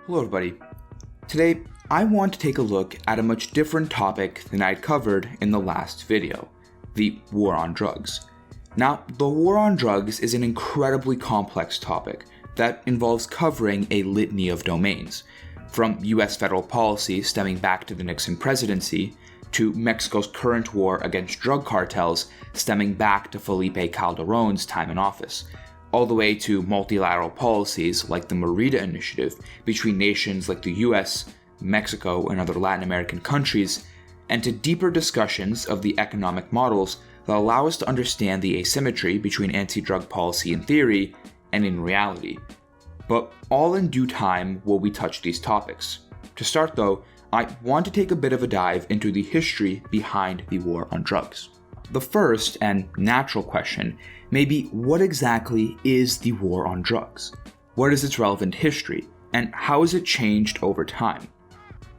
Hello everybody. Today, I want to take a look at a much different topic than I'd covered in the last video, the war on drugs. Now, the war on drugs is an incredibly complex topic that involves covering a litany of domains, from US federal policy stemming back to the Nixon presidency, to Mexico's current war against drug cartels stemming back to Felipe Calderón's time in office, all the way to multilateral policies like the Merida Initiative between nations like the US, Mexico, and other Latin American countries, and to deeper discussions of the economic models that allow us to understand the asymmetry between anti-drug policy in theory and in reality. But all in due time will we touch these topics. To start though, I want to take a bit of a dive into the history behind the war on drugs. The first and natural question may be, what exactly is the war on drugs? What is its relevant history, and how has it changed over time?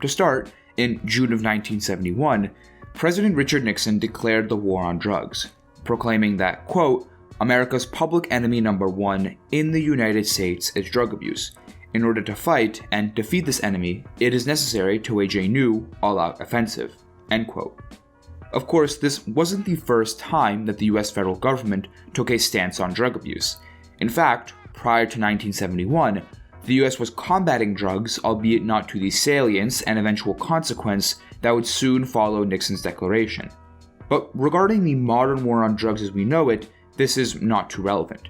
To start, in June of 1971, President Richard Nixon declared the war on drugs, proclaiming that, quote, America's public enemy number one in the United States is drug abuse. In order to fight and defeat this enemy, it is necessary to wage a new, all-out offensive, end quote. Of course, this wasn't the first time that the US federal government took a stance on drug abuse. In fact, prior to 1971, the US was combating drugs, albeit not to the salience and eventual consequence that would soon follow Nixon's declaration. But regarding the modern war on drugs as we know it, this is not too relevant.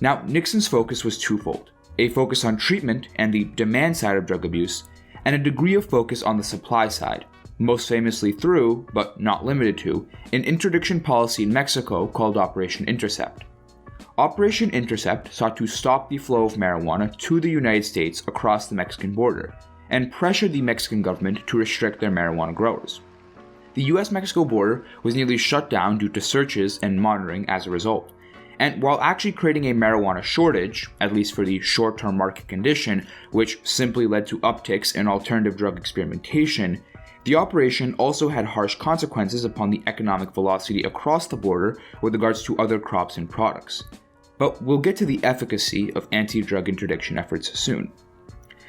Now, Nixon's focus was twofold: a focus on treatment and the demand side of drug abuse, and a degree of focus on the supply side, most famously through, but not limited to, an interdiction policy in Mexico called Operation Intercept. Operation Intercept sought to stop the flow of marijuana to the United States across the Mexican border, and pressured the Mexican government to restrict their marijuana growers. The US-Mexico border was nearly shut down due to searches and monitoring as a result. And while actually creating a marijuana shortage, at least for the short-term market condition, which simply led to upticks in alternative drug experimentation, the operation also had harsh consequences upon the economic velocity across the border with regards to other crops and products. But we'll get to the efficacy of anti-drug interdiction efforts soon.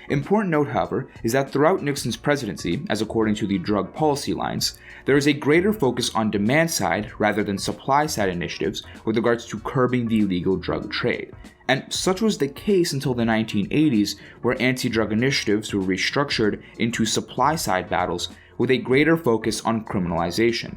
Important note, however, is that throughout Nixon's presidency, as according to the drug policy lines, there is a greater focus on demand-side rather than supply-side initiatives with regards to curbing the illegal drug trade. And such was the case until the 1980s, where anti-drug initiatives were restructured into supply-side battles with a greater focus on criminalization.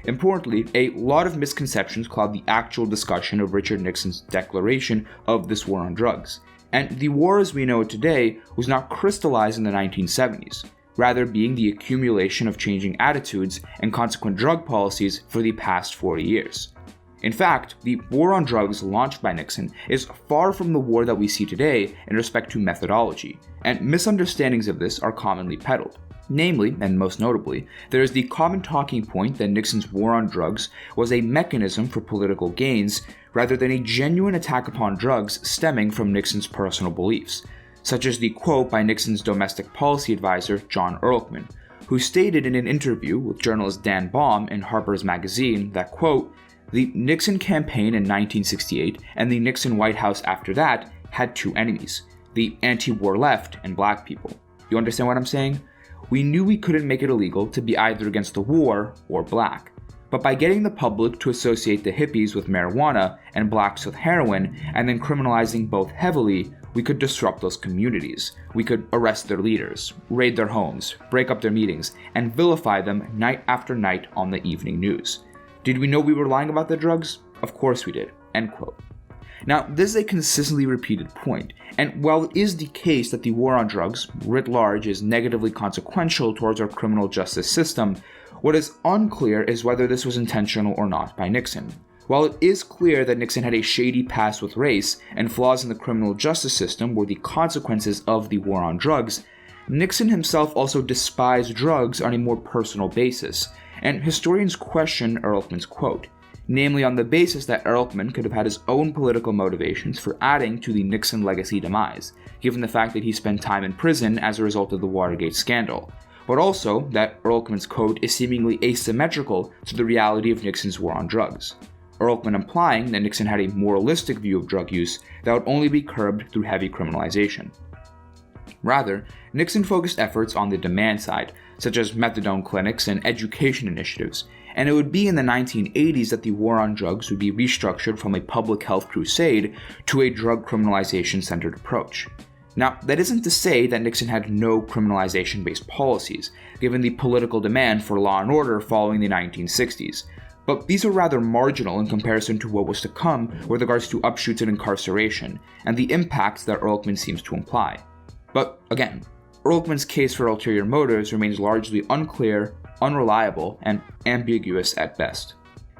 Importantly, a lot of misconceptions cloud the actual discussion of Richard Nixon's declaration of this war on drugs. And the war as we know it today was not crystallized in the 1970s, rather being the accumulation of changing attitudes and consequent drug policies for the past 40 years. In fact, the war on drugs launched by Nixon is far from the war that we see today in respect to methodology, and misunderstandings of this are commonly peddled. Namely, and most notably, there is the common talking point that Nixon's war on drugs was a mechanism for political gains rather than a genuine attack upon drugs stemming from Nixon's personal beliefs, such as the quote by Nixon's domestic policy advisor John Ehrlichman, who stated in an interview with journalist Dan Baum in Harper's Magazine that, quote, the Nixon campaign in 1968 and the Nixon White House after that had two enemies, the anti-war left and black people. You understand what I'm saying? We knew we couldn't make it illegal to be either against the war or black. But by getting the public to associate the hippies with marijuana and blacks with heroin, and then criminalizing both heavily, we could disrupt those communities. We could arrest their leaders, raid their homes, break up their meetings, and vilify them night after night on the evening news. Did we know we were lying about the drugs? Of course we did. End quote. Now, this is a consistently repeated point, and while it is the case that the war on drugs, writ large, is negatively consequential towards our criminal justice system, what is unclear is whether this was intentional or not by Nixon. While it is clear that Nixon had a shady past with race and flaws in the criminal justice system were the consequences of the war on drugs, Nixon himself also despised drugs on a more personal basis, and historians question Ehrlichman's quote, namely on the basis that Ehrlichman could have had his own political motivations for adding to the Nixon legacy demise, given the fact that he spent time in prison as a result of the Watergate scandal, but also that Ehrlichman's quote is seemingly asymmetrical to the reality of Nixon's war on drugs. Ehrlichman implying that Nixon had a moralistic view of drug use that would only be curbed through heavy criminalization. Rather, Nixon focused efforts on the demand side, such as methadone clinics and education initiatives, and it would be in the 1980s that the war on drugs would be restructured from a public health crusade to a drug criminalization-centered approach. Now, that isn't to say that Nixon had no criminalization-based policies, given the political demand for law and order following the 1960s, but these are rather marginal in comparison to what was to come with regards to upshoots and incarceration, and the impacts that Ehrlichman seems to imply. But again, Ehrlichman's case for ulterior motives remains largely unclear, unreliable, and ambiguous at best.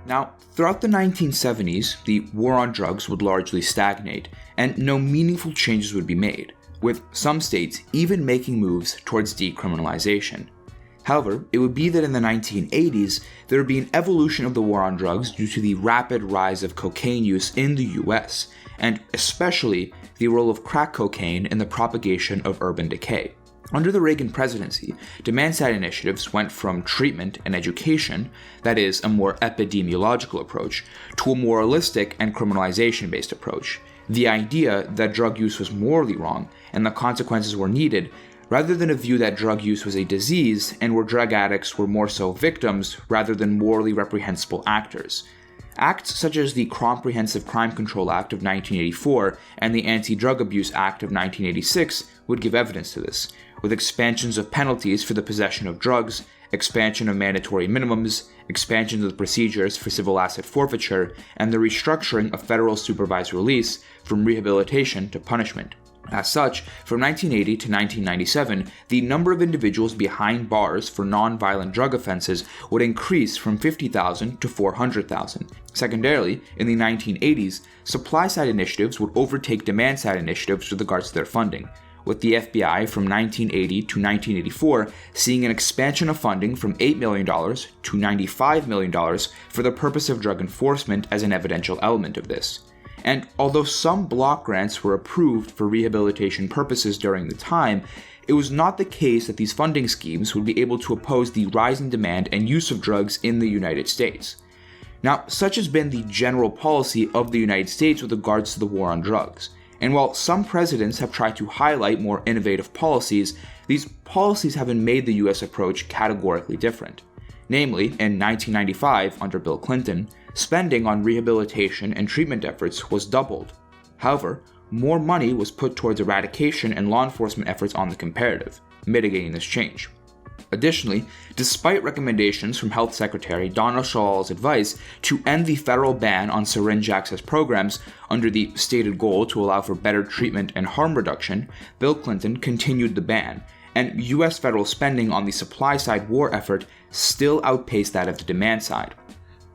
Now, throughout the 1970s, the war on drugs would largely stagnate, and no meaningful changes would be made, with some states even making moves towards decriminalization. However, it would be that in the 1980s, there would be an evolution of the war on drugs due to the rapid rise of cocaine use in the US, and especially the role of crack cocaine in the propagation of urban decay. Under the Reagan presidency, demand-side initiatives went from treatment and education, that is, a more epidemiological approach, to a moralistic and criminalization-based approach. The idea that drug use was morally wrong and the consequences were needed, rather than a view that drug use was a disease and where drug addicts were more so victims rather than morally reprehensible actors. Acts such as the Comprehensive Crime Control Act of 1984 and the Anti-Drug Abuse Act of 1986 would give evidence to this, with expansions of penalties for the possession of drugs, expansion of mandatory minimums, expansions of procedures for civil asset forfeiture, and the restructuring of federal supervised release from rehabilitation to punishment. As such, from 1980 to 1997, the number of individuals behind bars for non-violent drug offenses would increase from 50,000 to 400,000. Secondarily, in the 1980s, supply-side initiatives would overtake demand-side initiatives with regards to their funding, with the FBI from 1980 to 1984 seeing an expansion of funding from $8 million to $95 million for the purpose of drug enforcement as an evidential element of this. And although some block grants were approved for rehabilitation purposes during the time, it was not the case that these funding schemes would be able to oppose the rising demand and use of drugs in the United States. Now, such has been the general policy of the United States with regards to the war on drugs. And while some presidents have tried to highlight more innovative policies, these policies haven't made the US approach categorically different. Namely, in 1995, under Bill Clinton, spending on rehabilitation and treatment efforts was doubled. However, more money was put towards eradication and law enforcement efforts on the comparative, mitigating this change. Additionally, despite recommendations from Health Secretary Donna Shalala's advice to end the federal ban on syringe access programs under the stated goal to allow for better treatment and harm reduction, Bill Clinton continued the ban, and US federal spending on the supply-side war effort still outpaced that of the demand side.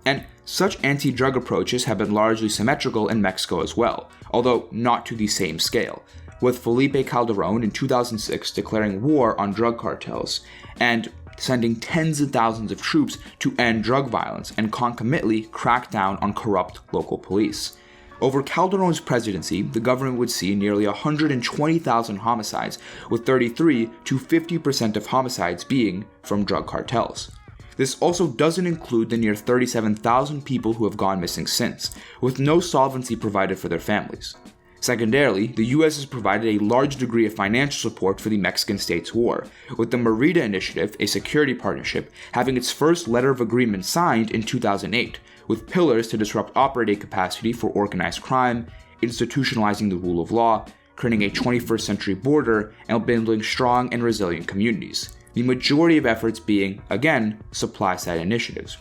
And such anti-drug approaches have been largely symmetrical in Mexico as well, although not to the same scale, with Felipe Calderon in 2006 declaring war on drug cartels and sending tens of thousands of troops to end drug violence and concomitantly crack down on corrupt local police. Over Calderon's presidency, the government would see nearly 120,000 homicides, with 33 to 50% of homicides being from drug cartels. This also doesn't include the near 37,000 people who have gone missing since, with no solvency provided for their families. Secondarily, the US has provided a large degree of financial support for the Mexican states' war, with the Merida Initiative, a security partnership, having its first letter of agreement signed in 2008, with pillars to disrupt operating capacity for organized crime, institutionalizing the rule of law, creating a 21st century border, and building strong and resilient communities. The majority of efforts being, again, supply-side initiatives.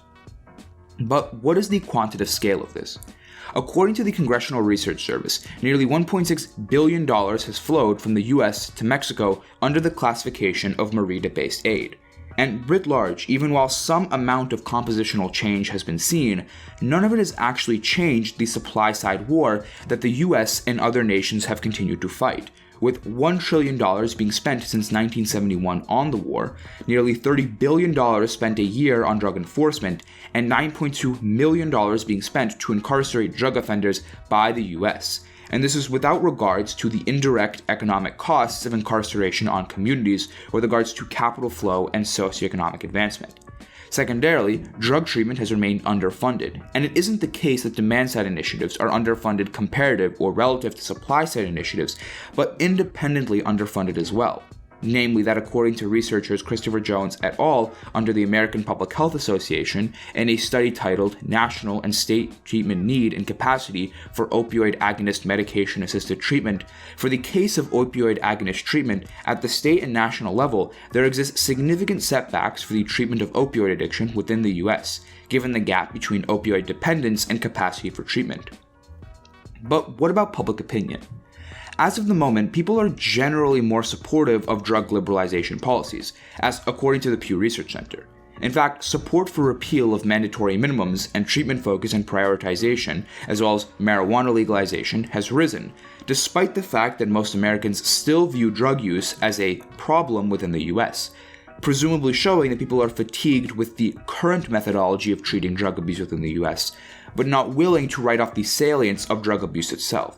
But what is the quantitative scale of this? According to the Congressional Research Service, nearly $1.6 billion has flowed from the US to Mexico under the classification of Merida-based aid. And writ large, even while some amount of compositional change has been seen, none of it has actually changed the supply-side war that the US and other nations have continued to fight, with $1 trillion being spent since 1971 on the war, nearly $30 billion spent a year on drug enforcement, and $9.2 million being spent to incarcerate drug offenders by the US. And this is without regards to the indirect economic costs of incarceration on communities with regards to capital flow and socioeconomic advancement. Secondarily, drug treatment has remained underfunded, and it isn't the case that demand-side initiatives are underfunded comparative or relative to supply-side initiatives, but independently underfunded as well. Namely that according to researchers Christopher Jones et al. Under the American Public Health Association in a study titled National and State Treatment Need and Capacity for Opioid Agonist Medication-Assisted Treatment, for the case of opioid agonist treatment at the state and national level, there exist significant setbacks for the treatment of opioid addiction within the US, given the gap between opioid dependence and capacity for treatment. But what about public opinion? As of the moment, people are generally more supportive of drug liberalization policies, as according to the Pew Research Center. In fact, support for repeal of mandatory minimums and treatment focus and prioritization, as well as marijuana legalization, has risen, despite the fact that most Americans still view drug use as a problem within the US, presumably showing that people are fatigued with the current methodology of treating drug abuse within the US, but not willing to write off the salience of drug abuse itself.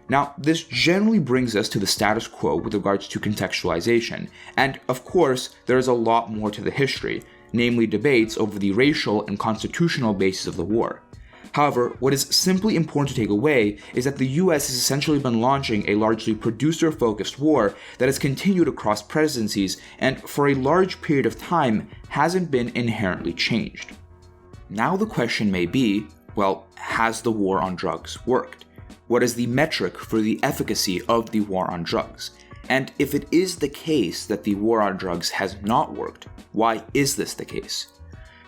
Now, this generally brings us to the status quo with regards to contextualization, and of course, there is a lot more to the history, namely debates over the racial and constitutional basis of the war. However, what is simply important to take away is that the US has essentially been launching a largely producer-focused war that has continued across presidencies and for a large period of time hasn't been inherently changed. Now the question may be, well, has the war on drugs worked? What is the metric for the efficacy of the war on drugs? And if it is the case that the war on drugs has not worked, why is this the case?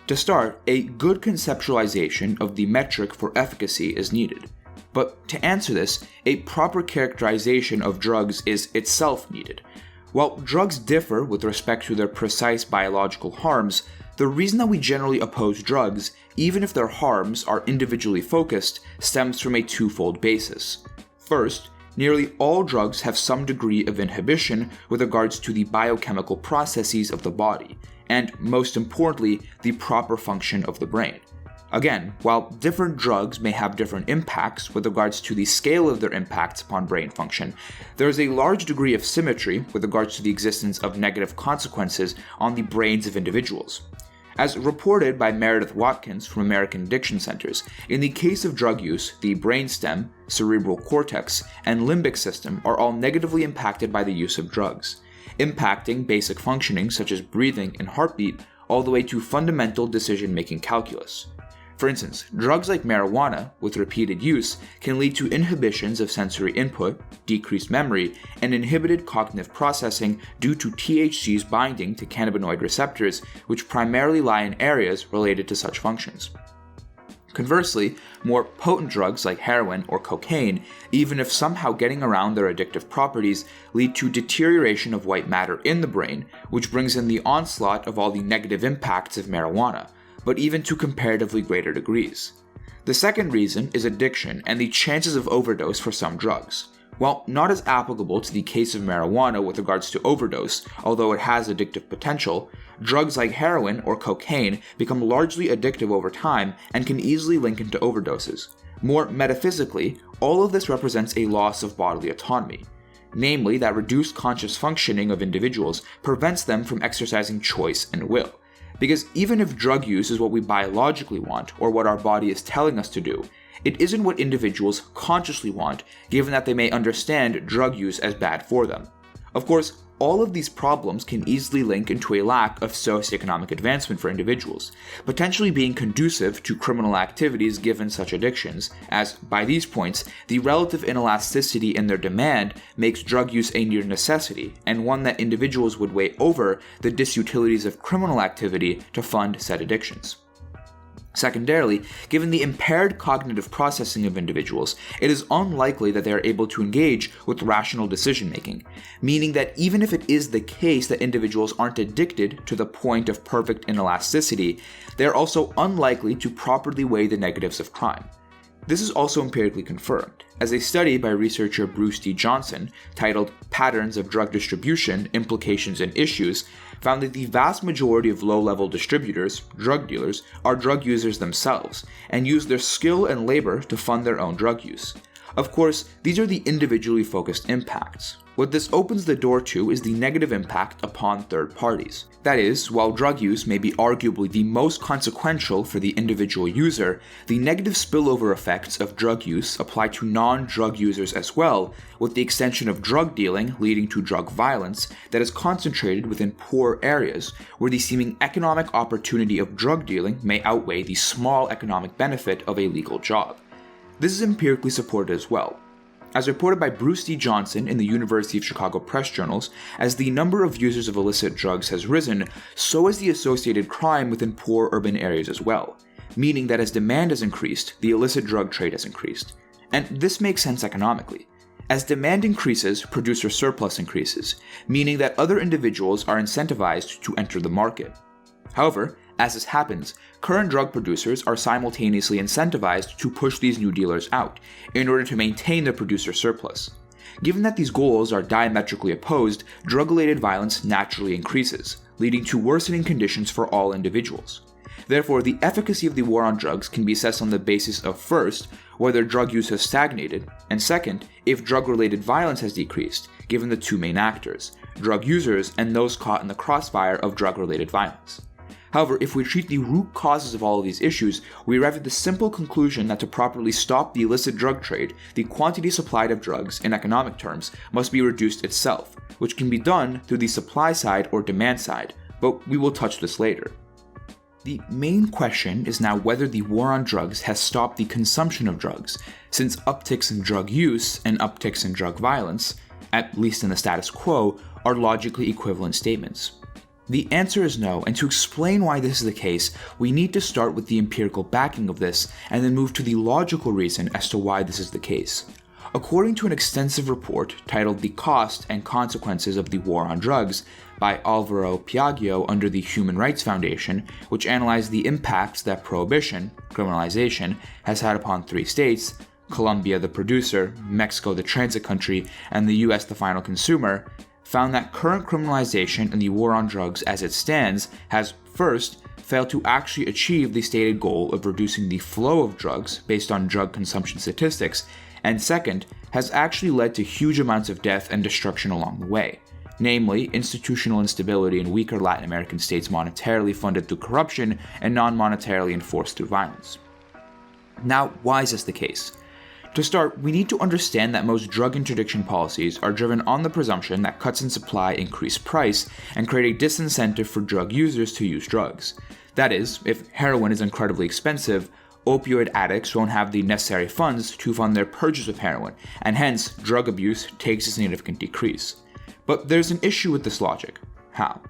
To start, a good conceptualization of the metric for efficacy is needed. But to answer this, a proper characterization of drugs is itself needed. While drugs differ with respect to their precise biological harms, the reason that we generally oppose drugs, even if their harms are individually focused, stems from a twofold basis. First, nearly all drugs have some degree of inhibition with regards to the biochemical processes of the body, and most importantly, the proper function of the brain. Again, while different drugs may have different impacts with regards to the scale of their impacts upon brain function, there is a large degree of symmetry with regards to the existence of negative consequences on the brains of individuals. As reported by Meredith Watkins from American Addiction Centers, in the case of drug use, the brainstem, cerebral cortex, and limbic system are all negatively impacted by the use of drugs, impacting basic functioning such as breathing and heartbeat, all the way to fundamental decision-making calculus. For instance, drugs like marijuana, with repeated use, can lead to inhibitions of sensory input, decreased memory, and inhibited cognitive processing due to THC's binding to cannabinoid receptors, which primarily lie in areas related to such functions. Conversely, more potent drugs like heroin or cocaine, even if somehow getting around their addictive properties, lead to deterioration of white matter in the brain, which brings in the onslaught of all the negative impacts of marijuana, but even to comparatively greater degrees. The second reason is addiction and the chances of overdose for some drugs. While not as applicable to the case of marijuana with regards to overdose, although it has addictive potential, drugs like heroin or cocaine become largely addictive over time and can easily link into overdoses. More metaphysically, all of this represents a loss of bodily autonomy. Namely, that reduced conscious functioning of individuals prevents them from exercising choice and will. Because even if drug use is what we biologically want, or what our body is telling us to do, it isn't what individuals consciously want, given that they may understand drug use as bad for them. Of course, all of these problems can easily link into a lack of socioeconomic advancement for individuals, potentially being conducive to criminal activities given such addictions, as, by these points, the relative inelasticity in their demand makes drug use a near necessity, and one that individuals would weigh over the disutilities of criminal activity to fund said addictions. Secondarily, given the impaired cognitive processing of individuals, it is unlikely that they are able to engage with rational decision-making, meaning that even if it is the case that individuals aren't addicted to the point of perfect inelasticity, they are also unlikely to properly weigh the negatives of crime. This is also empirically confirmed, as a study by researcher Bruce D. Johnson, titled Patterns of Drug Distribution, Implications and Issues, found that the vast majority of low-level distributors, drug dealers, are drug users themselves, and use their skill and labor to fund their own drug use. Of course, these are the individually focused impacts. What this opens the door to is the negative impact upon third parties. That is, while drug use may be arguably the most consequential for the individual user, the negative spillover effects of drug use apply to non-drug users as well, with the extension of drug dealing leading to drug violence that is concentrated within poor areas, where the seeming economic opportunity of drug dealing may outweigh the small economic benefit of a legal job. This is empirically supported as well. As reported by Bruce D. Johnson in the University of Chicago Press Journals, as the number of users of illicit drugs has risen, so has the associated crime within poor urban areas as well, meaning that as demand has increased, the illicit drug trade has increased. And this makes sense economically. As demand increases, producer surplus increases, meaning that other individuals are incentivized to enter the market. However, as this happens, current drug producers are simultaneously incentivized to push these new dealers out in order to maintain their producer surplus. Given that these goals are diametrically opposed, drug-related violence naturally increases, leading to worsening conditions for all individuals. Therefore, the efficacy of the war on drugs can be assessed on the basis of first, whether drug use has stagnated, and second, if drug-related violence has decreased, given the two main actors, drug users and those caught in the crossfire of drug-related violence. However, if we treat the root causes of all of these issues, we arrive at the simple conclusion that to properly stop the illicit drug trade, the quantity supplied of drugs, in economic terms, must be reduced itself, which can be done through the supply side or demand side, but we will touch this later. The main question is now whether the war on drugs has stopped the consumption of drugs, since upticks in drug use and upticks in drug violence, at least in the status quo, are logically equivalent statements. The answer is no, and to explain why this is the case, we need to start with the empirical backing of this and then move to the logical reason as to why this is the case. According to an extensive report titled The Cost and Consequences of the War on Drugs by Alvaro Piaggio under the Human Rights Foundation, which analyzed the impacts that prohibition, criminalization, has had upon 3 states, Colombia the producer, Mexico the transit country, and the US the final consumer, found that current criminalization and the war on drugs as it stands has, first, failed to actually achieve the stated goal of reducing the flow of drugs based on drug consumption statistics, and second, has actually led to huge amounts of death and destruction along the way, namely institutional instability in weaker Latin American states monetarily funded through corruption and non-monetarily enforced through violence. Now, why is this the case? To start, we need to understand that most drug interdiction policies are driven on the presumption that cuts in supply increase price and create a disincentive for drug users to use drugs. That is, if heroin is incredibly expensive, opioid addicts won't have the necessary funds to fund their purchase of heroin, and hence drug abuse takes a significant decrease. But there's an issue with this logic. How?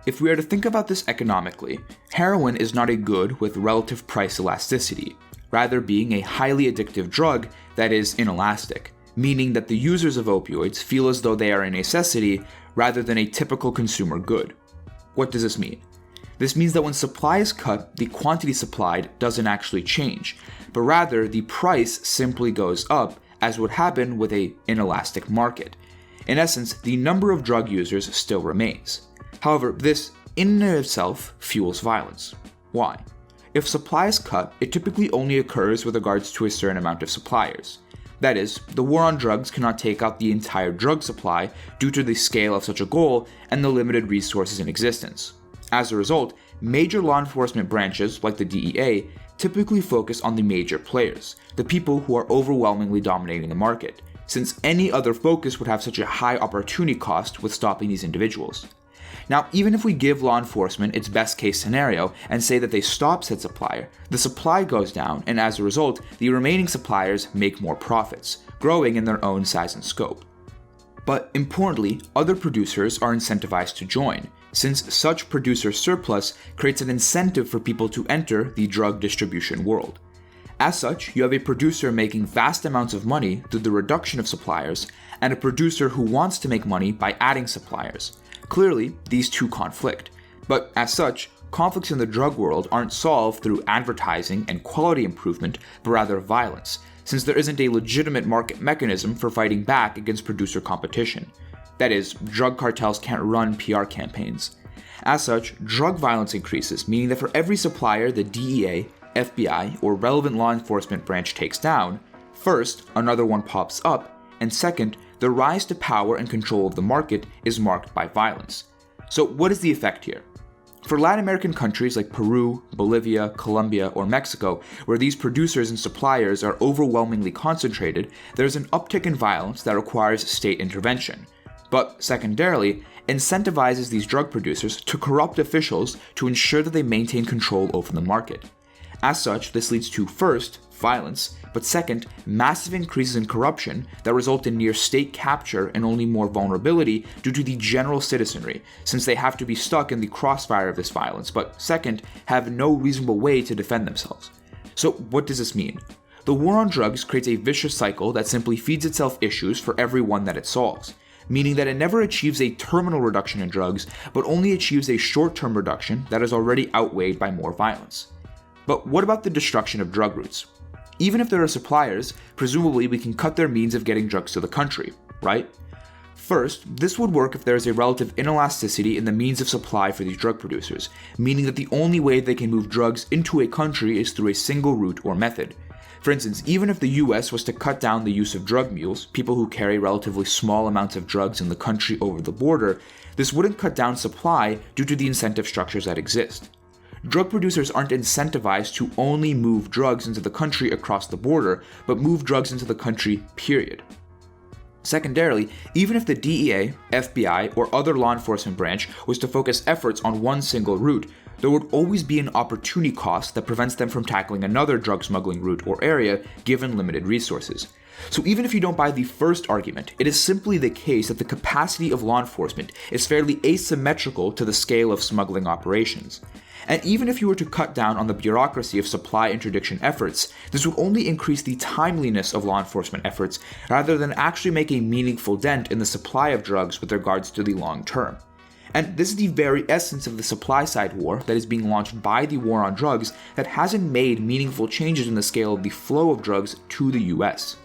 If we are to think about this economically, heroin is not a good with relative price elasticity, rather being a highly addictive drug that is inelastic, meaning that the users of opioids feel as though they are a necessity rather than a typical consumer good. What does this mean? This means that when supply is cut, the quantity supplied doesn't actually change, but rather the price simply goes up, as would happen with an inelastic market. In essence, the number of drug users still remains. However, this in and of itself fuels violence. Why? If supply is cut, it typically only occurs with regards to a certain amount of suppliers. That is, the war on drugs cannot take out the entire drug supply due to the scale of such a goal and the limited resources in existence. As a result, major law enforcement branches, like the DEA, typically focus on the major players, the people who are overwhelmingly dominating the market, since any other focus would have such a high opportunity cost with stopping these individuals. Now, even if we give law enforcement its best case scenario and say that they stop said supplier, the supply goes down, and as a result, the remaining suppliers make more profits, growing in their own size and scope. But importantly, other producers are incentivized to join, since such producer surplus creates an incentive for people to enter the drug distribution world. As such, you have a producer making vast amounts of money through the reduction of suppliers, and a producer who wants to make money by adding suppliers. Clearly, these two conflict, but as such, conflicts in the drug world aren't solved through advertising and quality improvement, but rather violence, since there isn't a legitimate market mechanism for fighting back against producer competition. That is, drug cartels can't run PR campaigns. As such, drug violence increases, meaning that for every supplier the DEA, FBI, or relevant law enforcement branch takes down, first, another one pops up, and second, the rise to power and control of the market is marked by violence. So what is the effect here? For Latin American countries like Peru, Bolivia, Colombia, or Mexico, where these producers and suppliers are overwhelmingly concentrated, there's an uptick in violence that requires state intervention. But secondarily, incentivizes these drug producers to corrupt officials to ensure that they maintain control over the market. As such, this leads to, first, violence, but second, massive increases in corruption that result in near state capture and only more vulnerability due to the general citizenry, since they have to be stuck in the crossfire of this violence, but second, have no reasonable way to defend themselves. So what does this mean? The war on drugs creates a vicious cycle that simply feeds itself issues for every one that it solves, meaning that it never achieves a terminal reduction in drugs, but only achieves a short-term reduction that is already outweighed by more violence. But what about the destruction of drug routes? Even if there are suppliers, presumably we can cut their means of getting drugs to the country, right? First, this would work if there is a relative inelasticity in the means of supply for these drug producers, meaning that the only way they can move drugs into a country is through a single route or method. For instance, even if the US was to cut down the use of drug mules, people who carry relatively small amounts of drugs in the country over the border, this wouldn't cut down supply due to the incentive structures that exist. Drug producers aren't incentivized to only move drugs into the country across the border, but move drugs into the country, period. Secondarily, even if the DEA, FBI, or other law enforcement branch was to focus efforts on one single route, there would always be an opportunity cost that prevents them from tackling another drug smuggling route or area given limited resources. So even if you don't buy the first argument, it is simply the case that the capacity of law enforcement is fairly asymmetrical to the scale of smuggling operations. And even if you were to cut down on the bureaucracy of supply interdiction efforts, this would only increase the timeliness of law enforcement efforts rather than actually make a meaningful dent in the supply of drugs with regards to the long term. And this is the very essence of the supply side war that is being launched by the war on drugs that hasn't made meaningful changes in the scale of the flow of drugs to the US.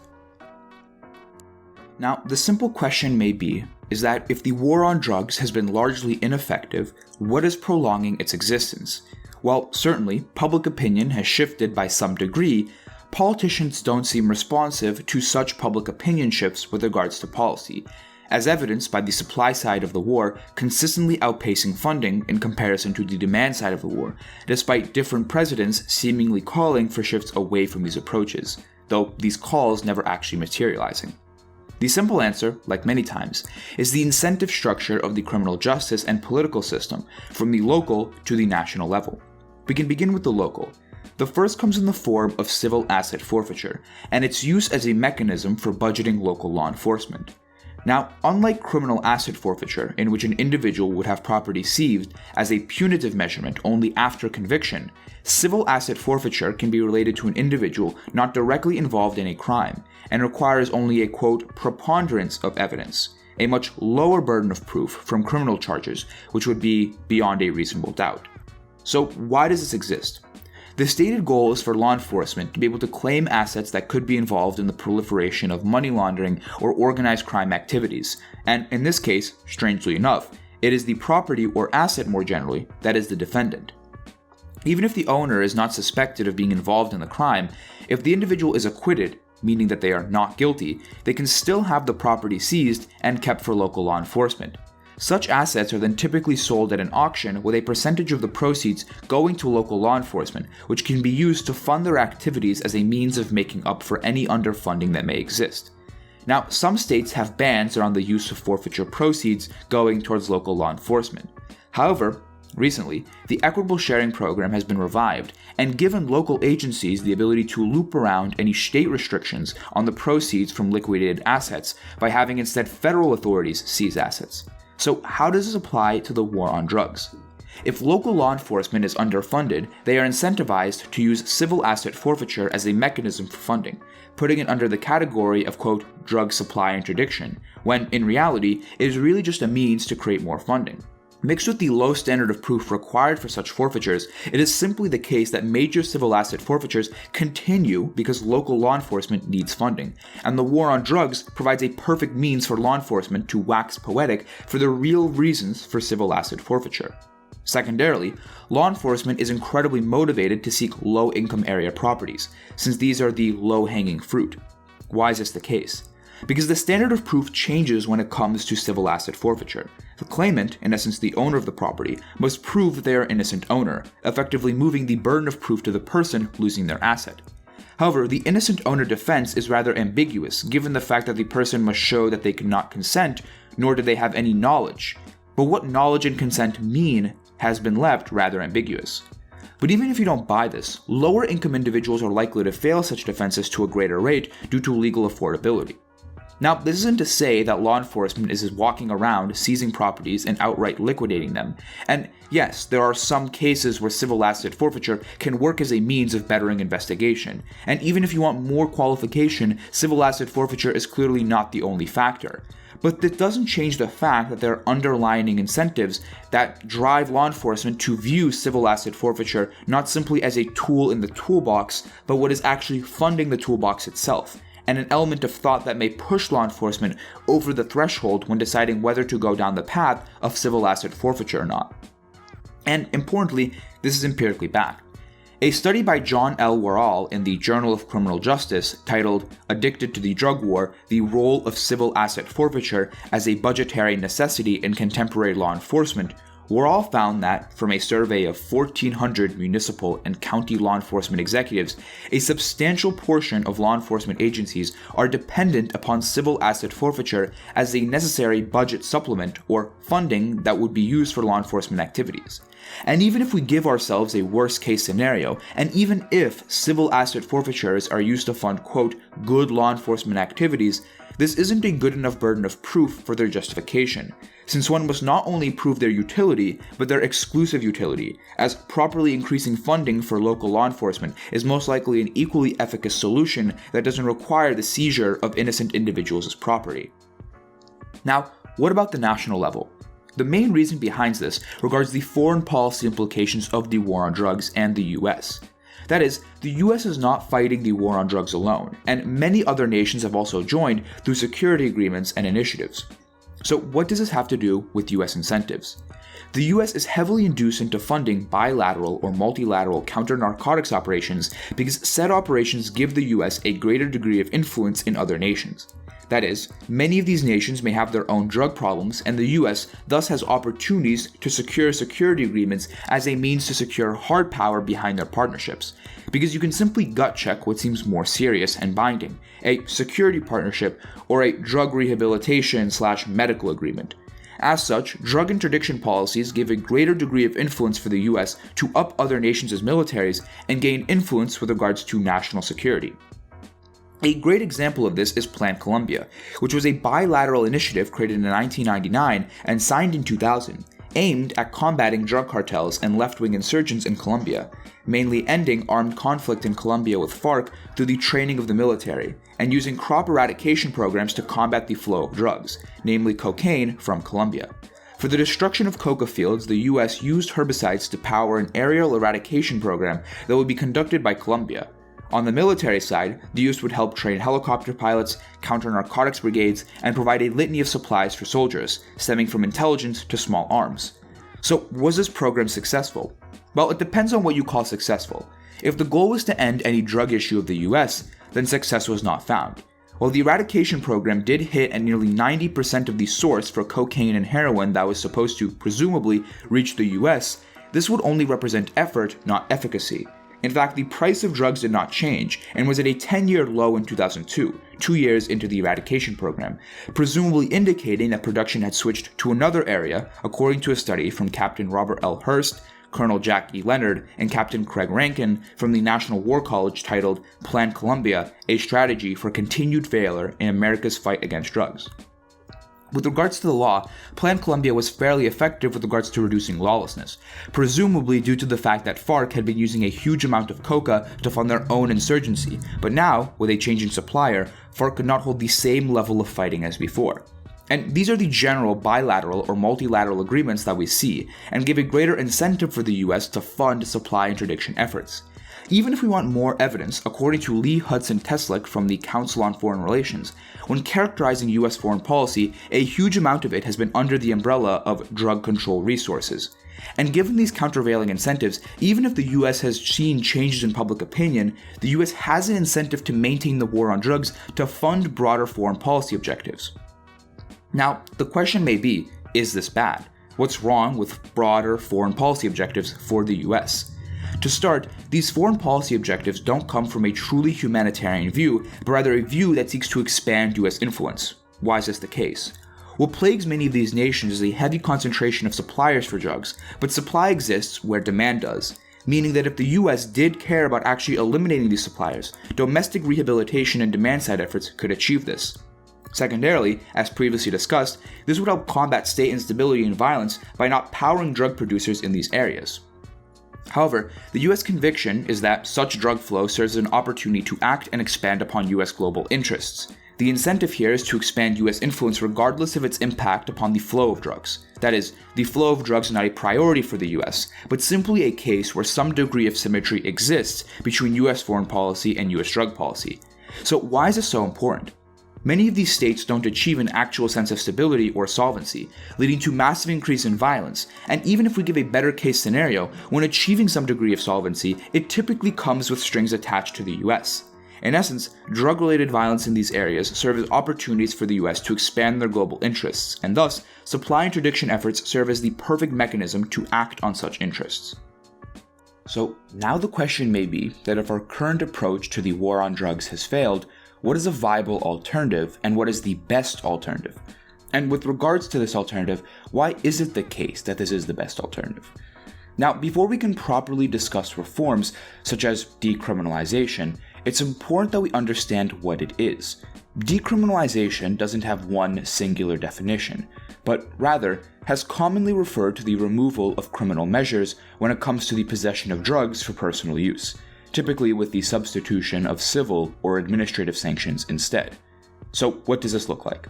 Now, the simple question may be, is that if the war on drugs has been largely ineffective, what is prolonging its existence? While certainly public opinion has shifted by some degree, politicians don't seem responsive to such public opinion shifts with regards to policy, as evidenced by the supply side of the war consistently outpacing funding in comparison to the demand side of the war, despite different presidents seemingly calling for shifts away from these approaches, though these calls never actually materializing. The simple answer, like many times, is the incentive structure of the criminal justice and political system, from the local to the national level. We can begin with the local. The first comes in the form of civil asset forfeiture, and its use as a mechanism for budgeting local law enforcement. Now, unlike criminal asset forfeiture, in which an individual would have property seized as a punitive measurement only after conviction, civil asset forfeiture can be related to an individual not directly involved in a crime, and requires only a, quote, preponderance of evidence, a much lower burden of proof from criminal charges, which would be beyond a reasonable doubt. So why does this exist? The stated goal is for law enforcement to be able to claim assets that could be involved in the proliferation of money laundering or organized crime activities, and in this case, strangely enough, it is the property or asset more generally that is the defendant. Even if the owner is not suspected of being involved in the crime, if the individual is acquitted, meaning that they are not guilty, they can still have the property seized and kept for local law enforcement. Such assets are then typically sold at an auction with a percentage of the proceeds going to local law enforcement, which can be used to fund their activities as a means of making up for any underfunding that may exist. Now, some states have bans around the use of forfeiture proceeds going towards local law enforcement. However, recently, the Equitable Sharing Program has been revived and given local agencies the ability to loop around any state restrictions on the proceeds from liquidated assets by having instead federal authorities seize assets. So how does this apply to the war on drugs? If local law enforcement is underfunded, they are incentivized to use civil asset forfeiture as a mechanism for funding, putting it under the category of, quote, drug supply interdiction, when in reality, it is really just a means to create more funding. Mixed with the low standard of proof required for such forfeitures, it is simply the case that major civil asset forfeitures continue because local law enforcement needs funding, and the war on drugs provides a perfect means for law enforcement to wax poetic for the real reasons for civil asset forfeiture. Secondarily, law enforcement is incredibly motivated to seek low-income area properties, since these are the low-hanging fruit. Why is this the case? because the standard of proof changes when it comes to civil asset forfeiture. The claimant, in essence the owner of the property, must prove that they are innocent owner, effectively moving the burden of proof to the person losing their asset. However, the innocent owner defense is rather ambiguous, given the fact that the person must show that they could not consent, nor do they have any knowledge. But what knowledge and consent mean has been left rather ambiguous. But even if you don't buy this, lower income individuals are likely to fail such defenses to a greater rate due to legal affordability. Now, this isn't to say that law enforcement is walking around seizing properties and outright liquidating them. And yes, there are some cases where civil asset forfeiture can work as a means of bettering investigation. And even if you want more qualification, civil asset forfeiture is clearly not the only factor. But that doesn't change the fact that there are underlying incentives that drive law enforcement to view civil asset forfeiture not simply as a tool in the toolbox, but what is actually funding the toolbox itself, and an element of thought that may push law enforcement over the threshold when deciding whether to go down the path of civil asset forfeiture or not. And importantly, this is empirically backed. A study by John L. Worrall in the Journal of Criminal Justice titled Addicted to the Drug War, The Role of Civil Asset Forfeiture as a Budgetary Necessity in Contemporary Law Enforcement, Worrall found that, from a survey of 1,400 municipal and county law enforcement executives, a substantial portion of law enforcement agencies are dependent upon civil asset forfeiture as a necessary budget supplement or funding that would be used for law enforcement activities. And even if we give ourselves a worst-case scenario, and even if civil asset forfeitures are used to fund, quote, good law enforcement activities, this isn't a good enough burden of proof for their justification, since one must not only prove their utility, but their exclusive utility, as properly increasing funding for local law enforcement is most likely an equally efficacious solution that doesn't require the seizure of innocent individuals' property. Now, what about the national level? The main reason behind this regards the foreign policy implications of the war on drugs and the US. That is, the US is not fighting the war on drugs alone, and many other nations have also joined through security agreements and initiatives. So what does this have to do with US incentives? The US is heavily induced into funding bilateral or multilateral counter-narcotics operations because said operations give the US a greater degree of influence in other nations. That is, many of these nations may have their own drug problems, and the US thus has opportunities to secure security agreements as a means to secure hard power behind their partnerships, because you can simply gut check what seems more serious and binding, a security partnership or a drug rehabilitation/medical agreement. As such, drug interdiction policies give a greater degree of influence for the US to up other nations' militaries and gain influence with regards to national security. A great example of this is Plan Colombia, which was a bilateral initiative created in 1999 and signed in 2000, aimed at combating drug cartels and left-wing insurgents in Colombia, mainly ending armed conflict in Colombia with FARC through the training of the military, and using crop eradication programs to combat the flow of drugs, namely cocaine, from Colombia. For the destruction of coca fields, the US used herbicides to power an aerial eradication program that would be conducted by Colombia. On the military side, the US would help train helicopter pilots, counter-narcotics brigades, and provide a litany of supplies for soldiers, stemming from intelligence to small arms. So, was this program successful? Well, it depends on what you call successful. If the goal was to end any drug issue of the US, then success was not found. While the eradication program did hit at nearly 90% of the source for cocaine and heroin that was supposed to, presumably, reach the US, this would only represent effort, not efficacy. In fact, the price of drugs did not change and was at a 10-year low in 2002, 2 years into the eradication program, presumably indicating that production had switched to another area, according to a study from Captain Robert L. Hurst, Colonel Jack E. Leonard, and Captain Craig Rankin from the National War College titled Plan Colombia, A Strategy for Continued Failure in America's Fight Against Drugs. With regards to the law, Plan Colombia was fairly effective with regards to reducing lawlessness, presumably due to the fact that FARC had been using a huge amount of coca to fund their own insurgency, but now, with a change in supplier, FARC could not hold the same level of fighting as before. And these are the general bilateral or multilateral agreements that we see, and give a greater incentive for the US to fund supply interdiction efforts. Even if we want more evidence, according to Lee Hudson Teslick from the Council on Foreign Relations, when characterizing US foreign policy, a huge amount of it has been under the umbrella of drug control resources. And given these countervailing incentives, even if the US has seen changes in public opinion, the US has an incentive to maintain the war on drugs to fund broader foreign policy objectives. Now, the question may be, is this bad? What's wrong with broader foreign policy objectives for the US? To start, these foreign policy objectives don't come from a truly humanitarian view, but rather a view that seeks to expand US influence. Why is this the case? What plagues many of these nations is a heavy concentration of suppliers for drugs, but supply exists where demand does, meaning that if the US did care about actually eliminating these suppliers, domestic rehabilitation and demand-side efforts could achieve this. Secondarily, as previously discussed, this would help combat state instability and violence by not powering drug producers in these areas. However, the US conviction is that such drug flow serves as an opportunity to act and expand upon US global interests. The incentive here is to expand US influence regardless of its impact upon the flow of drugs. That is, the flow of drugs is not a priority for the US, but simply a case where some degree of symmetry exists between US foreign policy and US drug policy. So why is this so important? Many of these states don't achieve an actual sense of stability or solvency, leading to massive increase in violence, and even if we give a better case scenario, when achieving some degree of solvency, it typically comes with strings attached to the US. In essence, drug-related violence in these areas serve as opportunities for the US to expand their global interests, and thus, supply interdiction efforts serve as the perfect mechanism to act on such interests. So now the question may be that if our current approach to the war on drugs has failed, what is a viable alternative, and what is the best alternative? And with regards to this alternative, why is it the case that this is the best alternative? Now, before we can properly discuss reforms, such as decriminalization, it's important that we understand what it is. Decriminalization doesn't have one singular definition, but rather has commonly referred to the removal of criminal measures when it comes to the possession of drugs for personal use, typically with the substitution of civil or administrative sanctions instead. So what does this look like?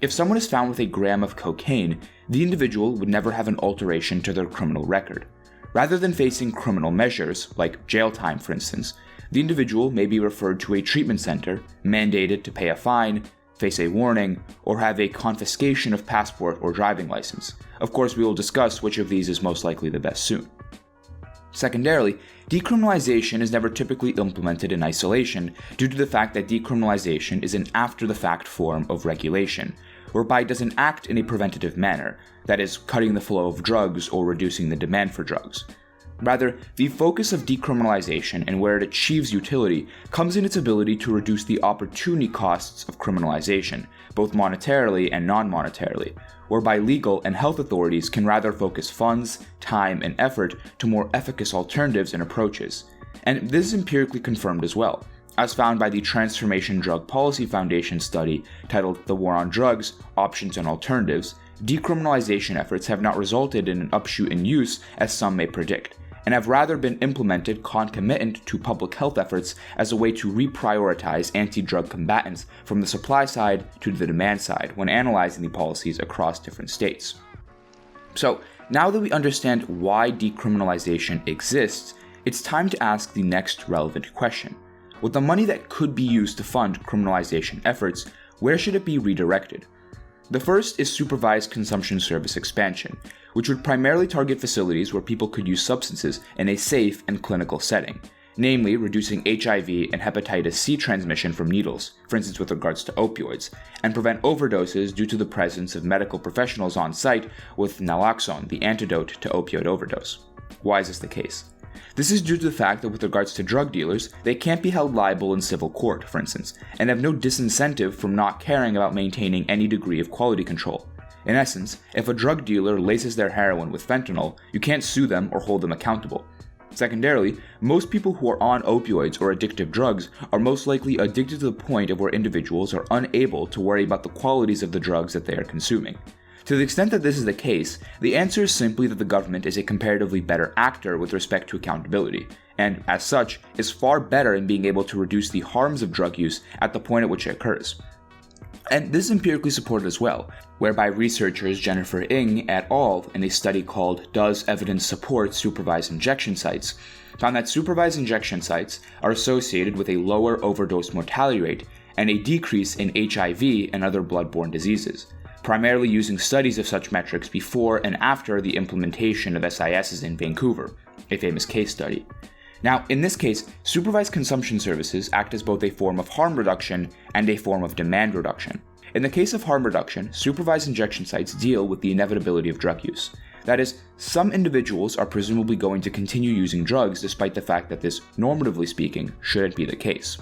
If someone is found with a gram of cocaine, the individual would never have an alteration to their criminal record. Rather than facing criminal measures, like jail time for instance, the individual may be referred to a treatment center, mandated to pay a fine, face a warning, or have a confiscation of passport or driving license. Of course, we will discuss which of these is most likely the best soon. Secondarily, decriminalization is never typically implemented in isolation due to the fact that decriminalization is an after-the-fact form of regulation, whereby it doesn't act in a preventative manner, that is, cutting the flow of drugs or reducing the demand for drugs. Rather, the focus of decriminalization and where it achieves utility comes in its ability to reduce the opportunity costs of criminalization, both monetarily and non-monetarily, whereby legal and health authorities can rather focus funds, time, and effort to more efficacious alternatives and approaches. And this is empirically confirmed as well, as found by the Transformation Drug Policy Foundation study titled The War on Drugs, Options and Alternatives. Decriminalization efforts have not resulted in an upshoot in use as some may predict, and have rather been implemented concomitant to public health efforts as a way to reprioritize anti-drug combatants from the supply side to the demand side when analyzing the policies across different states. So, now that we understand why decriminalization exists, it's time to ask the next relevant question. With the money that could be used to fund criminalization efforts, where should it be redirected? The first is supervised consumption service expansion, which would primarily target facilities where people could use substances in a safe and clinical setting, namely reducing HIV and hepatitis C transmission from needles, for instance with regards to opioids, and prevent overdoses due to the presence of medical professionals on site with naloxone, the antidote to opioid overdose. Why is this the case? This is due to the fact that with regards to drug dealers, they can't be held liable in civil court, for instance, and have no disincentive from not caring about maintaining any degree of quality control. In essence, if a drug dealer laces their heroin with fentanyl, you can't sue them or hold them accountable. Secondarily, most people who are on opioids or addictive drugs are most likely addicted to the point of where individuals are unable to worry about the qualities of the drugs that they are consuming. To the extent that this is the case, the answer is simply that the government is a comparatively better actor with respect to accountability, and, as such, is far better in being able to reduce the harms of drug use at the point at which it occurs. And this is empirically supported as well, whereby researchers Jennifer Ng et al. In a study called Does Evidence Support Supervised Injection Sites found that supervised injection sites are associated with a lower overdose mortality rate and a decrease in HIV and other bloodborne diseases, primarily using studies of such metrics before and after the implementation of SISs in Vancouver, a famous case study. Now, in this case, supervised consumption services act as both a form of harm reduction and a form of demand reduction. In the case of harm reduction, supervised injection sites deal with the inevitability of drug use. That is, some individuals are presumably going to continue using drugs despite the fact that this, normatively speaking, shouldn't be the case.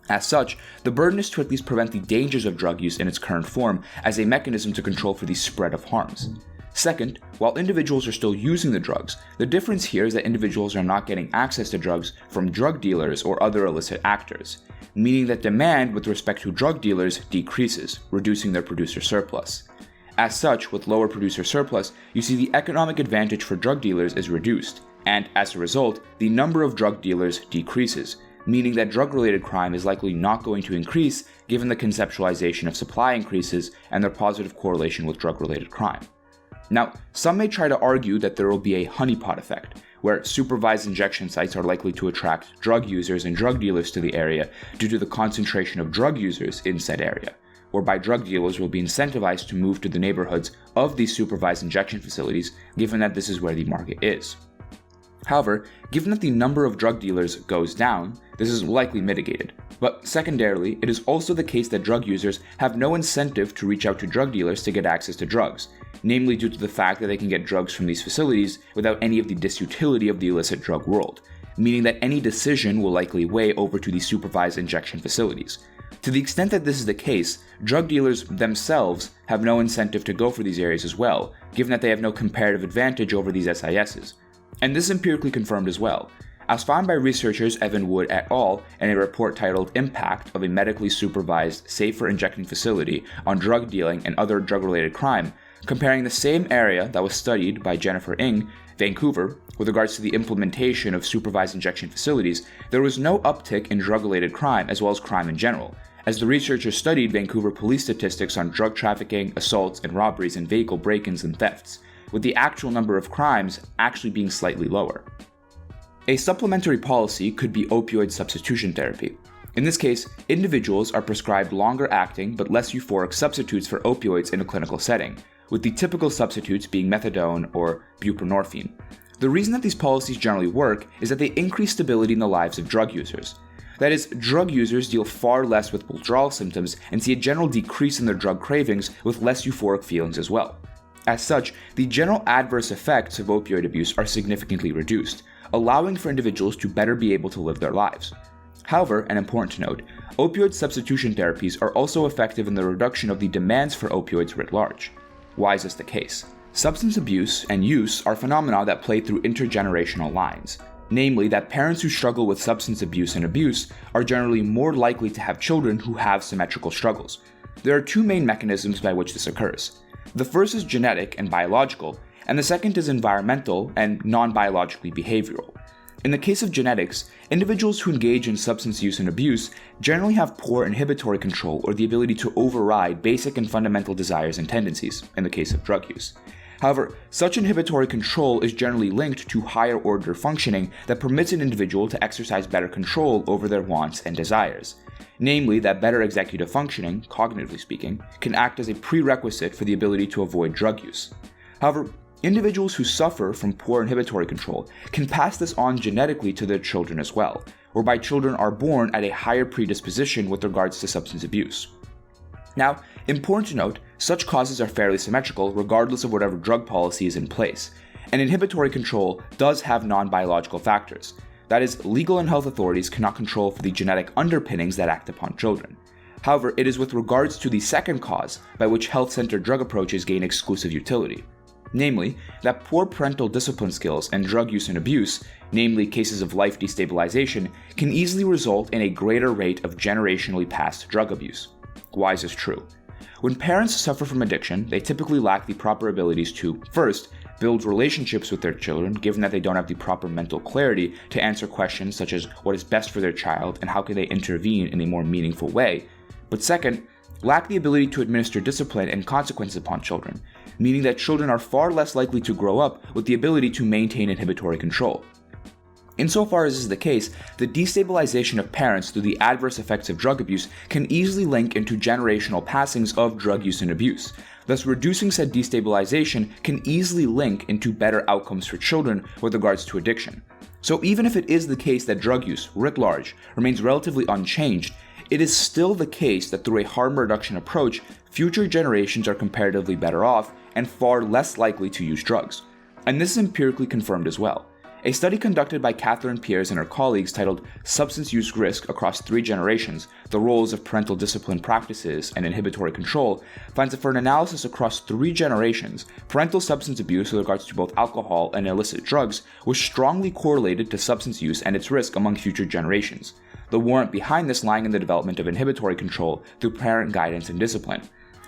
As such, the burden is to at least prevent the dangers of drug use in its current form as a mechanism to control for the spread of harms. Second, while individuals are still using the drugs, the difference here is that individuals are not getting access to drugs from drug dealers or other illicit actors, meaning that demand with respect to drug dealers decreases, reducing their producer surplus. As such, with lower producer surplus, you see the economic advantage for drug dealers is reduced, and as a result, the number of drug dealers decreases, meaning that drug-related crime is likely not going to increase given the conceptualization of supply increases and their positive correlation with drug-related crime. Now, some may try to argue that there will be a honeypot effect, where supervised injection sites are likely to attract drug users and drug dealers to the area due to the concentration of drug users in said area, whereby drug dealers will be incentivized to move to the neighborhoods of these supervised injection facilities, given that this is where the market is. However, given that the number of drug dealers goes down, this is likely mitigated. But secondarily, it is also the case that drug users have no incentive to reach out to drug dealers to get access to drugs, namely due to the fact that they can get drugs from these facilities without any of the disutility of the illicit drug world, meaning that any decision will likely weigh over to the supervised injection facilities. To the extent that this is the case, drug dealers themselves have no incentive to go for these areas as well, given that they have no comparative advantage over these SISs. And this is empirically confirmed as well. As found by researchers Evan Wood et al. In a report titled Impact of a Medically Supervised Safer Injecting Facility on Drug Dealing and Other Drug-Related Crime, comparing the same area that was studied by Jennifer Ng, Vancouver, with regards to the implementation of supervised injection facilities, there was no uptick in drug-related crime as well as crime in general, as the researchers studied Vancouver police statistics on drug trafficking, assaults, and robberies and vehicle break-ins and thefts, with the actual number of crimes actually being slightly lower. A supplementary policy could be opioid substitution therapy. In this case, individuals are prescribed longer-acting but less euphoric substitutes for opioids in a clinical setting, with the typical substitutes being methadone or buprenorphine. The reason that these policies generally work is that they increase stability in the lives of drug users. That is, drug users deal far less with withdrawal symptoms and see a general decrease in their drug cravings with less euphoric feelings as well. As such, the general adverse effects of opioid abuse are significantly reduced, allowing for individuals to better be able to live their lives. However, and important to note, opioid substitution therapies are also effective in the reduction of the demands for opioids writ large. Why is this the case? Substance abuse and use are phenomena that play through intergenerational lines, namely that parents who struggle with substance abuse and abuse are generally more likely to have children who have symmetrical struggles. There are two main mechanisms by which this occurs. The first is genetic and biological, and the second is environmental and non-biologically behavioral. In the case of genetics, individuals who engage in substance use and abuse generally have poor inhibitory control or the ability to override basic and fundamental desires and tendencies, in the case of drug use. However, such inhibitory control is generally linked to higher order functioning that permits an individual to exercise better control over their wants and desires. Namely, that better executive functioning, cognitively speaking, can act as a prerequisite for the ability to avoid drug use. However, individuals who suffer from poor inhibitory control can pass this on genetically to their children as well, whereby children are born at a higher predisposition with regards to substance abuse. Now, important to note, such causes are fairly symmetrical regardless of whatever drug policy is in place, and inhibitory control does have non-biological factors. That is, legal and health authorities cannot control for the genetic underpinnings that act upon children. However, it is with regards to the second cause by which health-centered drug approaches gain exclusive utility. Namely, that poor parental discipline skills and drug use and abuse, namely cases of life destabilization, can easily result in a greater rate of generationally passed drug abuse. Why is this true? When parents suffer from addiction, they typically lack the proper abilities to, first, build relationships with their children, given that they don't have the proper mental clarity to answer questions such as what is best for their child and how can they intervene in a more meaningful way, but second, lack the ability to administer discipline and consequences upon children, meaning that children are far less likely to grow up with the ability to maintain inhibitory control. Insofar as this is the case, the destabilization of parents through the adverse effects of drug abuse can easily link into generational passings of drug use and abuse. Thus, reducing said destabilization can easily link into better outcomes for children with regards to addiction. So even if it is the case that drug use, writ large, remains relatively unchanged, it is still the case that through a harm reduction approach, future generations are comparatively better off and far less likely to use drugs. And this is empirically confirmed as well. A study conducted by Catherine Piers and her colleagues titled Substance Use Risk Across 3 Generations, The Roles of Parental Discipline Practices and Inhibitory Control, finds that for an analysis across 3 generations, parental substance abuse with regards to both alcohol and illicit drugs was strongly correlated to substance use and its risk among future generations. The warrant behind this lying in the development of inhibitory control through parent guidance and discipline.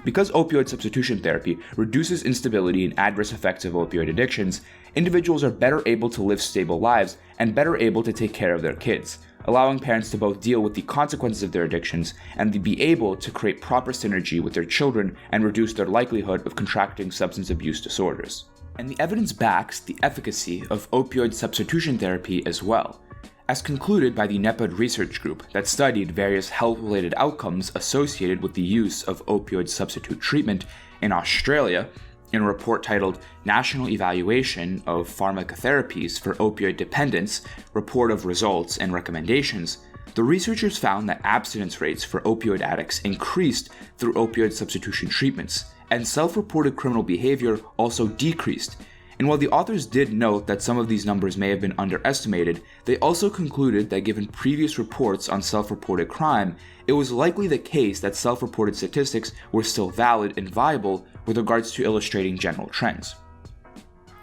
Because opioid substitution therapy reduces instability and adverse effects of opioid addictions, individuals are better able to live stable lives and better able to take care of their kids, allowing parents to both deal with the consequences of their addictions and to be able to create proper synergy with their children and reduce their likelihood of contracting substance abuse disorders. And the evidence backs the efficacy of opioid substitution therapy as well, as concluded by the NEPAD research group that studied various health-related outcomes associated with the use of opioid substitute treatment in Australia. In a report titled National Evaluation of Pharmacotherapies for Opioid Dependence, Report of Results and Recommendations, the researchers found that abstinence rates for opioid addicts increased through opioid substitution treatments, and self-reported criminal behavior also decreased. And while the authors did note that some of these numbers may have been underestimated, they also concluded that given previous reports on self-reported crime, it was likely the case that self-reported statistics were still valid and viable with regards to illustrating general trends.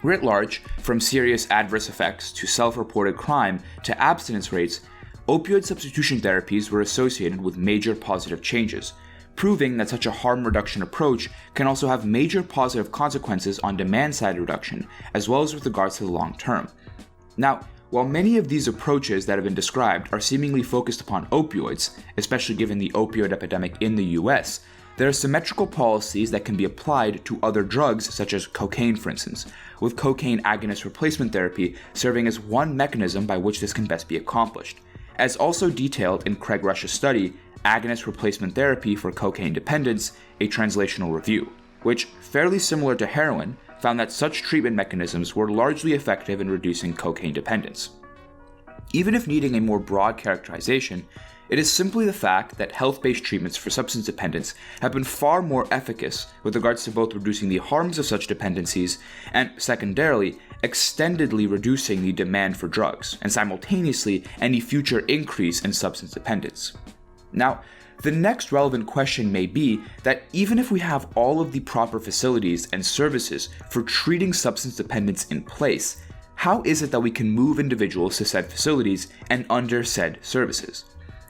Writ large, from serious adverse effects to self-reported crime to abstinence rates, opioid substitution therapies were associated with major positive changes, proving that such a harm reduction approach can also have major positive consequences on demand-side reduction, as well as with regards to the long term. Now, while many of these approaches that have been described are seemingly focused upon opioids, especially given the opioid epidemic in the US, there are symmetrical policies that can be applied to other drugs such as cocaine, for instance, with cocaine agonist replacement therapy serving as one mechanism by which this can best be accomplished. As also detailed in Craig Rush's study, Agonist Replacement Therapy for Cocaine Dependence, a Translational Review, which, fairly similar to heroin, found that such treatment mechanisms were largely effective in reducing cocaine dependence. Even if needing a more broad characterization, it is simply the fact that health-based treatments for substance dependence have been far more efficacious with regards to both reducing the harms of such dependencies and, secondarily, extendedly reducing the demand for drugs, and simultaneously any future increase in substance dependence. Now, the next relevant question may be that even if we have all of the proper facilities and services for treating substance dependence in place, how is it that we can move individuals to said facilities and under said services?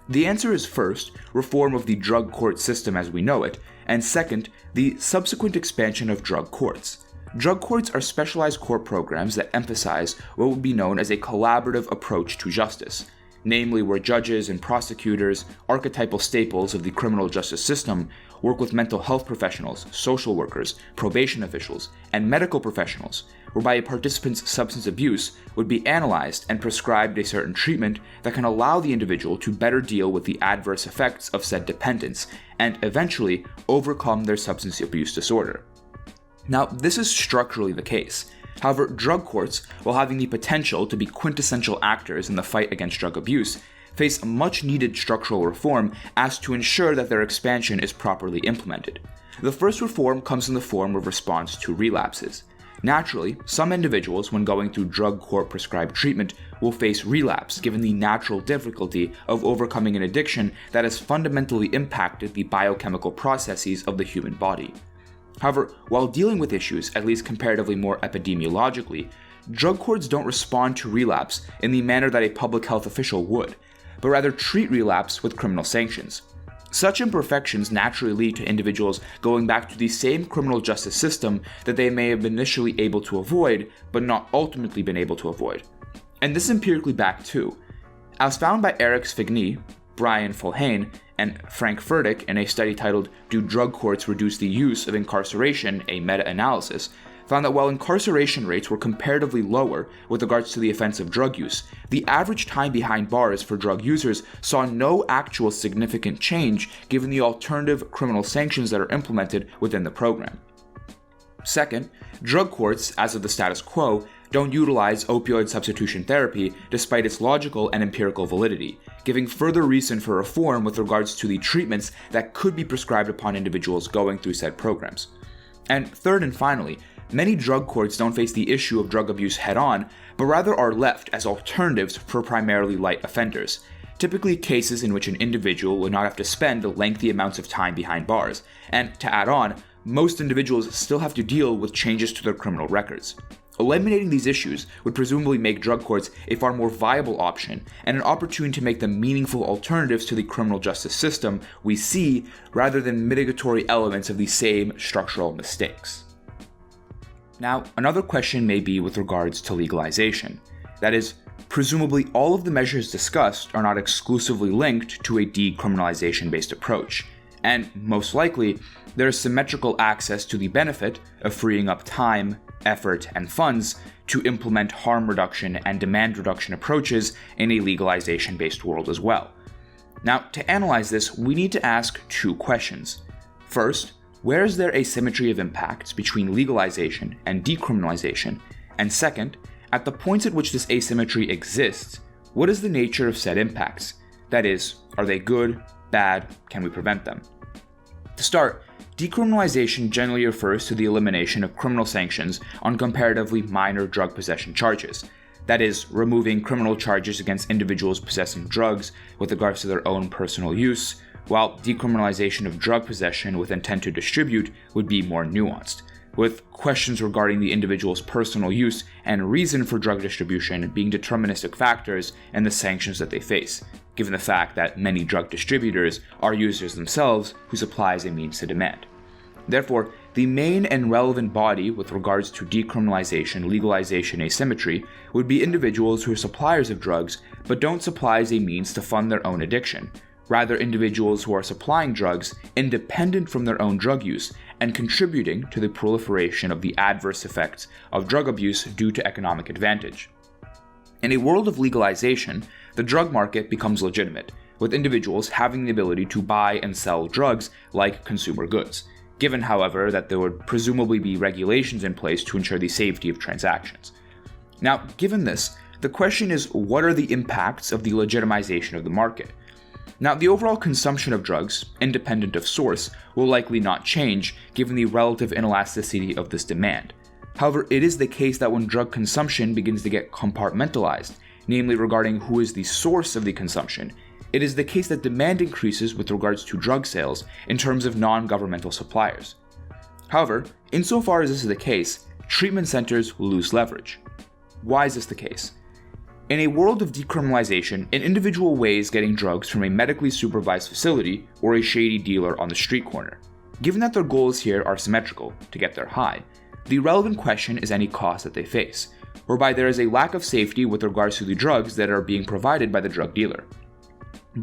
The answer is first, reform of the drug court system as we know it, and second, the subsequent expansion of drug courts. Drug courts are specialized court programs that emphasize what would be known as a collaborative approach to justice, namely where judges and prosecutors, archetypal staples of the criminal justice system, work with mental health professionals, social workers, probation officials, and medical professionals, whereby a participant's substance abuse would be analyzed and prescribed a certain treatment that can allow the individual to better deal with the adverse effects of said dependence and eventually overcome their substance abuse disorder. Now, this is structurally the case. However, drug courts, while having the potential to be quintessential actors in the fight against drug abuse, face much needed structural reform as to ensure that their expansion is properly implemented. The first reform comes in the form of response to relapses. Naturally, some individuals, when going through drug court prescribed treatment, will face relapse given the natural difficulty of overcoming an addiction that has fundamentally impacted the biochemical processes of the human body. However, while dealing with issues, at least comparatively more epidemiologically, drug courts don't respond to relapse in the manner that a public health official would, but rather treat relapse with criminal sanctions. Such imperfections naturally lead to individuals going back to the same criminal justice system that they may have been initially able to avoid, but not ultimately been able to avoid. And this is empirically backed too. As found by Eric Svigny, Brian Fulhane, and Frank Furtick in a study titled Do Drug Courts Reduce the Use of Incarceration, a meta-analysis, found that while incarceration rates were comparatively lower with regards to the offense of drug use, the average time behind bars for drug users saw no actual significant change given the alternative criminal sanctions that are implemented within the program. Second, drug courts, as of the status quo, don't utilize opioid substitution therapy despite its logical and empirical validity, giving further reason for reform with regards to the treatments that could be prescribed upon individuals going through said programs. And third and finally, many drug courts don't face the issue of drug abuse head-on, but rather are left as alternatives for primarily light offenders, typically cases in which an individual will not have to spend lengthy amounts of time behind bars, and to add on, most individuals still have to deal with changes to their criminal records. Eliminating these issues would presumably make drug courts a far more viable option and an opportunity to make them meaningful alternatives to the criminal justice system we see rather than mitigatory elements of the same structural mistakes. Now, another question may be with regards to legalization. That is, presumably all of the measures discussed are not exclusively linked to a decriminalization-based approach, and most likely, there is symmetrical access to the benefit of freeing up time, effort, and funds to implement harm reduction and demand reduction approaches in a legalization-based world as well. Now, to analyze this, we need to ask two questions. First, where is there asymmetry of impacts between legalization and decriminalization? And second, at the points at which this asymmetry exists, what is the nature of said impacts? That is, are they good, bad, can we prevent them? To start, decriminalization generally refers to the elimination of criminal sanctions on comparatively minor drug possession charges. That is, removing criminal charges against individuals possessing drugs with regards to their own personal use, while decriminalization of drug possession with intent to distribute would be more nuanced, with questions regarding the individual's personal use and reason for drug distribution being deterministic factors in the sanctions that they face, given the fact that many drug distributors are users themselves who supply as a means to demand. Therefore, the main and relevant body with regards to decriminalization-legalization asymmetry would be individuals who are suppliers of drugs but don't supply as a means to fund their own addiction, rather individuals who are supplying drugs independent from their own drug use and contributing to the proliferation of the adverse effects of drug abuse due to economic advantage. In a world of legalization, the drug market becomes legitimate, with individuals having the ability to buy and sell drugs like consumer goods, given, however, that there would presumably be regulations in place to ensure the safety of transactions. Now, given this, the question is, what are the impacts of the legitimization of the market? Now, the overall consumption of drugs, independent of source, will likely not change given the relative inelasticity of this demand. However, it is the case that when drug consumption begins to get compartmentalized, namely regarding who is the source of the consumption, it is the case that demand increases with regards to drug sales in terms of non-governmental suppliers. However, insofar as this is the case, treatment centers lose leverage. Why is this the case? In a world of decriminalization, an individual weighs getting drugs from a medically supervised facility or a shady dealer on the street corner. Given that their goals here are symmetrical, to get their high, the relevant question is any cost that they face, whereby there is a lack of safety with regards to the drugs that are being provided by the drug dealer.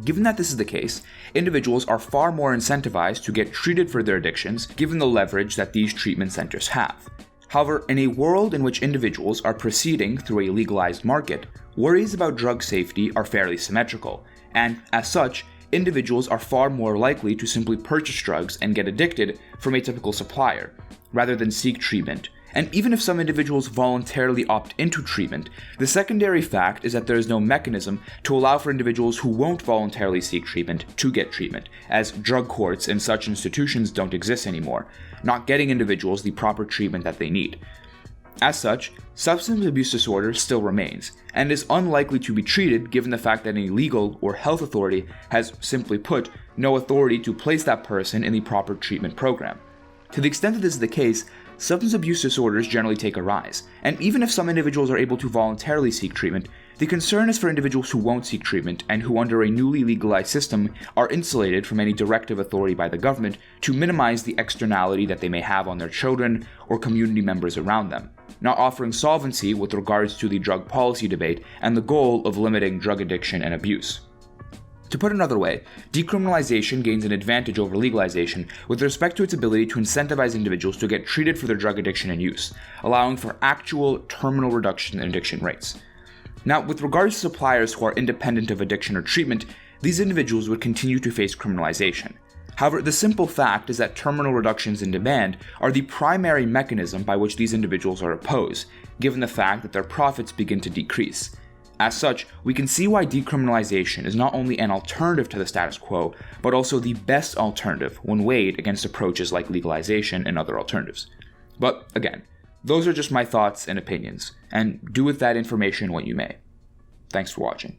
Given that this is the case, individuals are far more incentivized to get treated for their addictions given the leverage that these treatment centers have. However, in a world in which individuals are proceeding through a legalized market, worries about drug safety are fairly symmetrical, and as such, individuals are far more likely to simply purchase drugs and get addicted from a typical supplier, rather than seek treatment. And even if some individuals voluntarily opt into treatment, the secondary fact is that there is no mechanism to allow for individuals who won't voluntarily seek treatment to get treatment, as drug courts and such institutions don't exist anymore, not getting individuals the proper treatment that they need. As such, substance abuse disorder still remains, and is unlikely to be treated given the fact that any legal or health authority has, simply put, no authority to place that person in the proper treatment program. To the extent that this is the case, substance abuse disorders generally take a rise, and even if some individuals are able to voluntarily seek treatment, the concern is for individuals who won't seek treatment and who under a newly legalized system are insulated from any directive authority by the government to minimize the externality that they may have on their children or community members around them, not offering solvency with regards to the drug policy debate and the goal of limiting drug addiction and abuse. To put another way, decriminalization gains an advantage over legalization with respect to its ability to incentivize individuals to get treated for their drug addiction and use, allowing for actual terminal reduction in addiction rates. Now, with regards to suppliers who are independent of addiction or treatment, these individuals would continue to face criminalization. However, the simple fact is that terminal reductions in demand are the primary mechanism by which these individuals are opposed, given the fact that their profits begin to decrease. As such, we can see why decriminalization is not only an alternative to the status quo, but also the best alternative when weighed against approaches like legalization and other alternatives. But again, those are just my thoughts and opinions, and do with that information what you may. Thanks for watching.